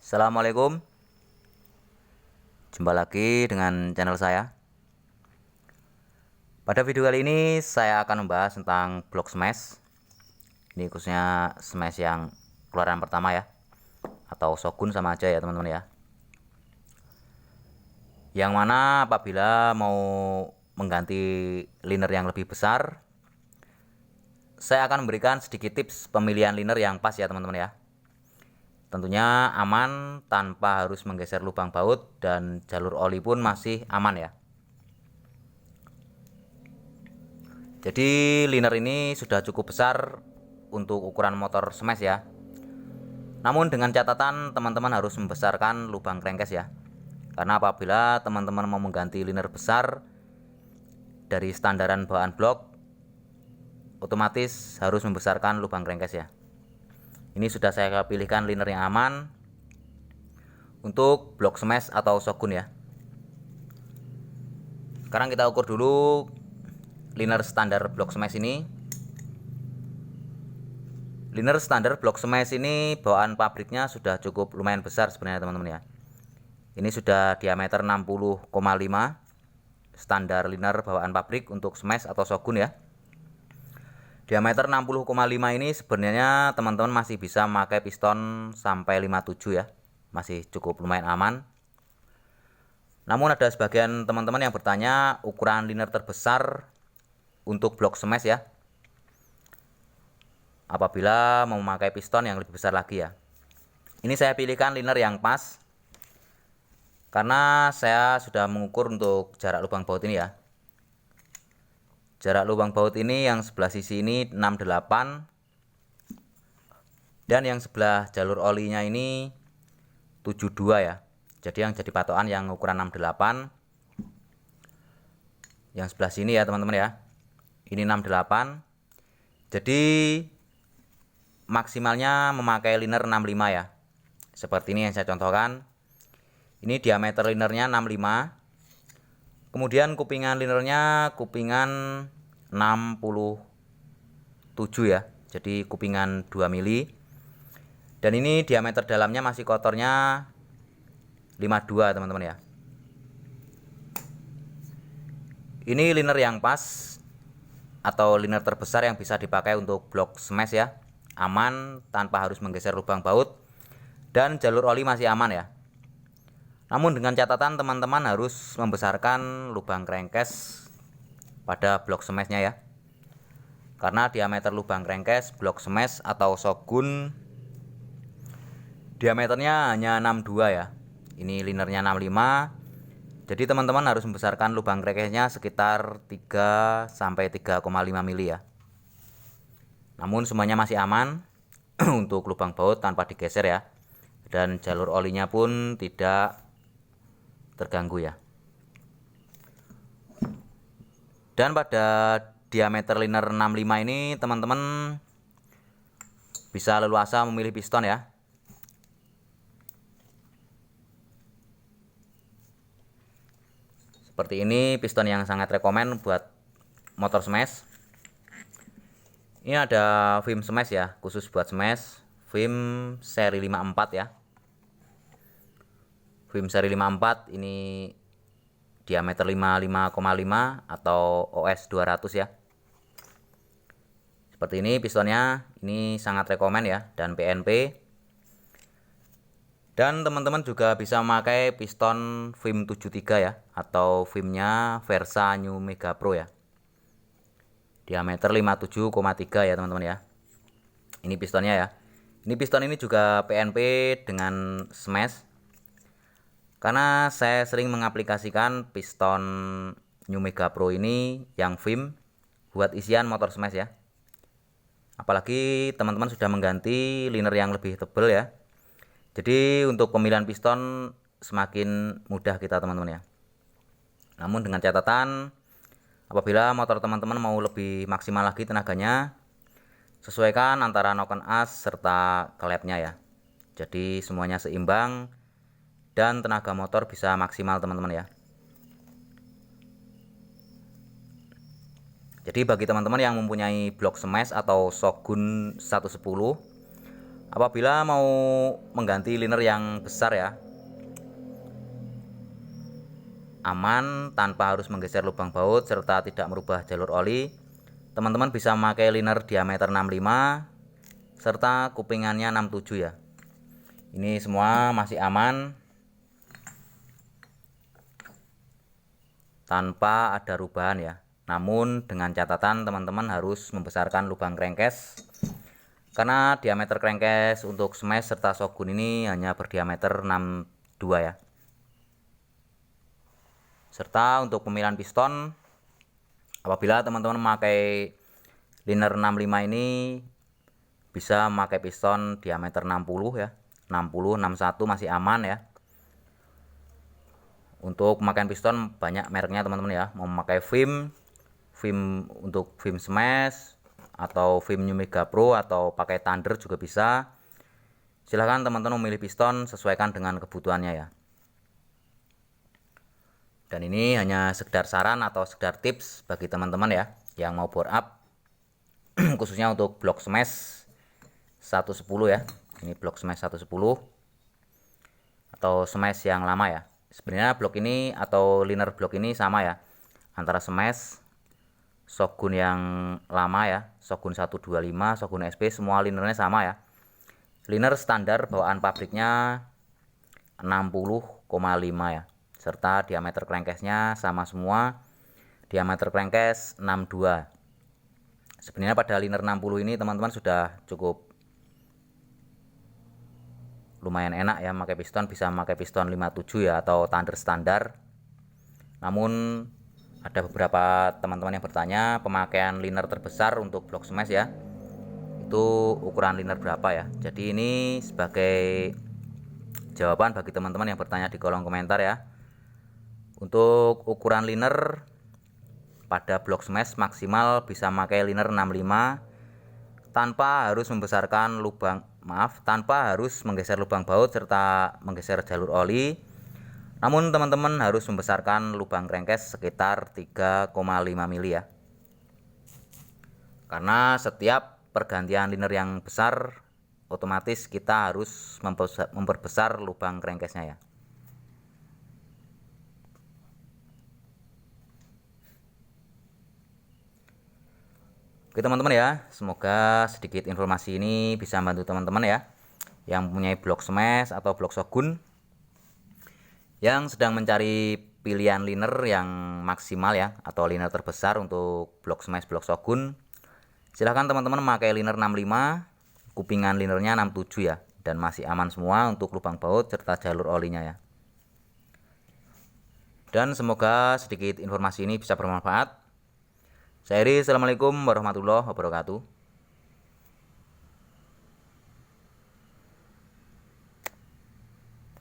Assalamualaikum. Jumpa lagi dengan channel saya. Pada video kali ini saya akan membahas tentang blok smash. Ini khususnya smash yang keluaran pertama ya, atau shogun sama aja ya teman-teman ya. Yang mana apabila mau mengganti liner yang lebih besar, saya akan memberikan sedikit tips pemilihan liner yang pas ya teman-teman ya. Tentunya aman tanpa harus menggeser lubang baut, dan jalur oli pun masih aman ya. Jadi liner ini sudah cukup besar untuk ukuran motor smash ya. Namun dengan catatan teman-teman harus membesarkan lubang crankcase ya. Karena apabila teman-teman mau mengganti liner besar dari standaran bawaan blok, otomatis harus membesarkan lubang crankcase ya. Ini sudah saya pilihkan liner yang aman untuk blok smash atau shogun ya. Sekarang kita ukur dulu liner standar blok smash ini. Liner standar blok smash ini bawaan pabriknya sudah cukup lumayan besar sebenarnya teman-teman ya. Ini sudah diameter 60,5, standar liner bawaan pabrik untuk smash atau shogun ya. Diameter 60,5 ini sebenarnya teman-teman masih bisa memakai piston sampai 57 ya. Masih cukup lumayan aman. Namun ada sebagian teman-teman yang bertanya ukuran liner terbesar untuk blok smash ya, apabila mau memakai piston yang lebih besar lagi ya. Ini saya pilihkan liner yang pas, karena saya sudah mengukur untuk jarak lubang baut ini ya. Jarak lubang baut ini yang sebelah sisi ini 68, dan yang sebelah jalur olinya ini 72 ya. Jadi yang jadi patokan yang ukuran 68. Yang sebelah sini ya teman-teman ya. Ini 68. Jadi maksimalnya memakai liner 65 ya. Seperti ini yang saya contohkan. Ini diameter linernya 65. Kemudian kupingan linernya kupingan 67 ya. Jadi kupingan 2 mili. Dan ini diameter dalamnya masih kotornya 52 teman-teman ya. Ini liner yang pas atau liner terbesar yang bisa dipakai untuk blok smash ya. Aman tanpa harus menggeser lubang baut, dan jalur oli masih aman ya. Namun dengan catatan teman-teman harus membesarkan lubang crankcase pada blok smashnya ya. Karena diameter lubang crankcase blok smash atau shogun diameternya hanya 62 ya. Ini linernya 65. Jadi teman-teman harus membesarkan lubang crankcase-nya sekitar 3 sampai 3,5 mili ya. Namun semuanya masih aman untuk lubang baut tanpa digeser ya. Dan jalur olinya pun tidak terganggu ya. Dan pada diameter liner 65 ini teman-teman bisa leluasa memilih piston ya. Seperti ini piston yang sangat rekomen buat motor smash. Ini ada Vim smash ya, khusus buat smash, Vim seri 54 ya. Vim seri 54 ini diameter 55,5 atau OS 200 ya. Seperti ini pistonnya, ini sangat rekomen ya, dan PNP. Dan teman-teman juga bisa memakai piston Vim 73 ya, atau Vimnya Versa New Mega Pro ya. Diameter 57,3 ya teman-teman ya. Ini pistonnya ya. Ini piston ini juga PNP dengan smash. Karena saya sering mengaplikasikan piston New Mega Pro ini yang Vim buat isian motor smash ya. Apalagi teman-teman sudah mengganti liner yang lebih tebal ya. Jadi untuk pemilihan piston semakin mudah kita teman-teman ya. Namun dengan catatan, apabila motor teman-teman mau lebih maksimal lagi tenaganya, sesuaikan antara noken as serta klepnya ya. Jadi semuanya seimbang dan tenaga motor bisa maksimal teman-teman ya. Jadi bagi teman-teman yang mempunyai blok smash atau shogun 110, Apabila mau mengganti liner yang besar ya, aman tanpa harus menggeser lubang baut serta tidak merubah jalur oli, teman-teman bisa memakai liner diameter 65 serta kupingannya 67 ya. Ini semua masih aman tanpa ada rubahan ya. Namun dengan catatan teman-teman harus membesarkan lubang crankcase, karena diameter crankcase untuk smash serta shogun ini hanya berdiameter 62 ya. Serta untuk pemilihan piston, apabila teman-teman memakai liner 65 ini bisa memakai piston diameter 60 ya. 60, 61 masih aman ya. Untuk pemakaian piston banyak mereknya teman-teman ya. Mau memakai Vim untuk Vim Smash atau Vim New Mega Pro atau pakai Thunder juga bisa. Silahkan teman-teman memilih piston sesuaikan dengan kebutuhannya ya. Dan ini hanya sekedar saran atau sekedar tips bagi teman-teman ya yang mau bore up khususnya untuk blok smash 110 ya. Ini blok smash 110 atau smash yang lama ya. Sebenarnya blok ini atau liner blok ini sama ya, antara smash, shogun yang lama ya, shogun 125, shogun SP, semua linernya sama ya. Liner standar bawaan pabriknya 60,5 ya, serta diameter crankcase-nya sama semua, diameter crankcase 62. Sebenarnya pada liner 60 ini teman-teman sudah cukup lumayan enak ya memakai piston, bisa memakai piston 57 ya atau Thunder standar. Namun ada beberapa teman-teman yang bertanya pemakaian liner terbesar untuk blok smash ya, itu ukuran liner berapa ya. Jadi ini sebagai jawaban bagi teman-teman yang bertanya di kolom komentar ya. Untuk ukuran liner pada blok smash maksimal bisa memakai liner 65 tanpa harus membesarkan tanpa harus menggeser lubang baut serta menggeser jalur oli. Namun teman-teman harus membesarkan lubang crankcase sekitar 3,5 mili ya. Karena setiap pergantian liner yang besar otomatis kita harus memperbesar lubang crankcase-nya ya. Oke teman-teman ya, semoga sedikit informasi ini bisa membantu teman-teman ya yang mempunyai blok smash atau blok shogun, yang sedang mencari pilihan liner yang maksimal ya atau liner terbesar untuk blok smash, blok shogun. Silahkan teman-teman memakai liner 65, kupingan linernya 67 ya, dan masih aman semua untuk lubang baut serta jalur olinya ya. Dan semoga sedikit informasi ini bisa bermanfaat. Saya Iri, assalamualaikum warahmatullahi wabarakatuh.